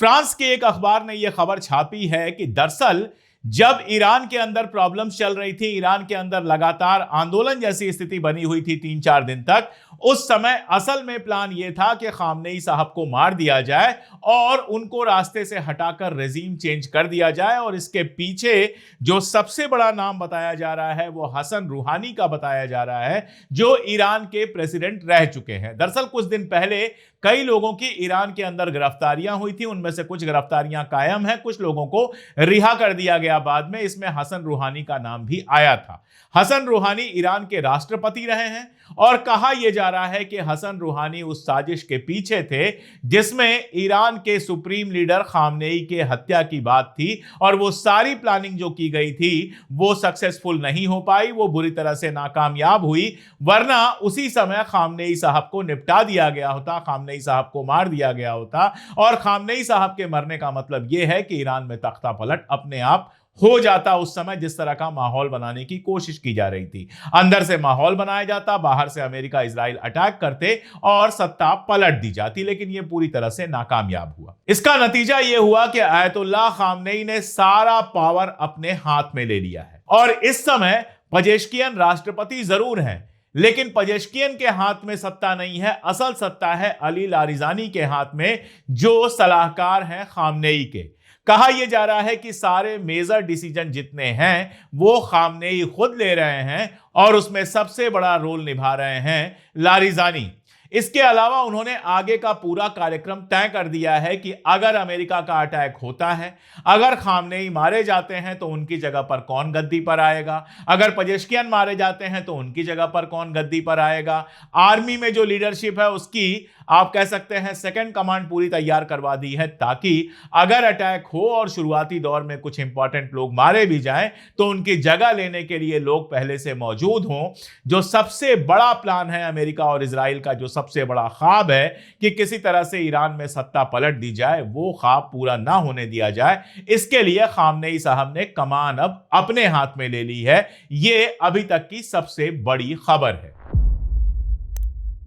France के एक अखबार ने यह खबर छापी है कि दरअसल जब ईरान के अंदर प्रॉब्लम्स चल रही थी, ईरान के अंदर लगातार आंदोलन जैसी स्थिति बनी हुई थी 3-4 दिन तक, उस समय असल में प्लान यह था कि खामनेई साहब को मार दिया जाए और उनको रास्ते से हटाकर रेजीम चेंज कर दिया जाए। और इसके पीछे जो सबसे बड़ा नाम बताया जा रहा है वो हसन रूहानी का बताया जा रहा है, जो ईरान के प्रेसिडेंट रह चुके हैं। दरअसल कुछ दिन पहले कई लोगों की ईरान के अंदर गिरफ्तारियां हुई थी, उनमें से कुछ गिरफ्तारियां कायम हैं, कुछ लोगों को रिहा कर दिया गया बाद में। इसमें हसन रूहानी का नाम भी आया था। हसन रूहानी ईरान के राष्ट्रपति रहे हैं और कहा यह जा रहा है कि हसन रूहानी उस साजिश के पीछे थे जिसमें ईरान के सुप्रीम लीडर खामनेई के हत्या की बात थी, और वो सारी प्लानिंग जो की गई थी वो सक्सेसफुल नहीं हो पाई, वो बुरी तरह से नाकामयाब हुई। वरना उसी समय खामनेई साहब को निपटा दिया गया होता, खामनेई साहब को मार दिया गया होता। और खामनेई साहब के मरने का मतलब यह है कि ईरान में तख्ता पलट अपने आप हो जाता। उस समय जिस तरह का माहौल बनाने की कोशिश की जा रही थी, अंदर से माहौल बनाया जाता, बाहर से अमेरिका इजराइल अटैक करते और सत्ता पलट दी जाती, लेकिन यह पूरी तरह से नाकामयाब हुआ। इसका नतीजा यह हुआ कि आयतुल्लाह खामनेई ने सारा पावर अपने हाथ में ले लिया है। और इस समय पजेश्कियन राष्ट्रपति जरूर हैं, लेकिन पजेश्कियन के हाथ में सत्ता नहीं है, असल सत्ता है अली लारिजानी के हाथ में, जो सलाहकार हैं खामनेई के। कहा यह जा रहा है कि सारे मेजर डिसीजन जितने हैं वो खामनेई खुद ले रहे हैं और उसमें सबसे बड़ा रोल निभा रहे हैं लारिजानी। इसके अलावा उन्होंने आगे का पूरा कार्यक्रम तय कर दिया है कि अगर अमेरिका का अटैक होता है, अगर खामनेई मारे जाते हैं तो उनकी जगह पर कौन गद्दी पर आएगा, अगर पजेश्कियन मारे जाते हैं तो उनकी जगह पर कौन गद्दी पर आएगा। आर्मी में जो लीडरशिप है उसकी आप कह सकते हैं सेकंड कमांड पूरी तैयार करवा दी है, ताकि अगर अटैक हो और शुरुआती दौर में कुछ इंपॉर्टेंट लोग मारे भी जाएं तो उनकी जगह लेने के लिए लोग पहले से मौजूद हों। जो सबसे बड़ा प्लान है अमेरिका और इजराइल का, जो सबसे बड़ा ख्वाब है कि किसी तरह से ईरान में सत्ता पलट दी जाए, वो ख्वाब पूरा ना होने दिया जाए, इसके लिए खामनेई साहब ने कमान अब अपने हाथ में ले ली है। यह अभी तक की सबसे बड़ी खबर है।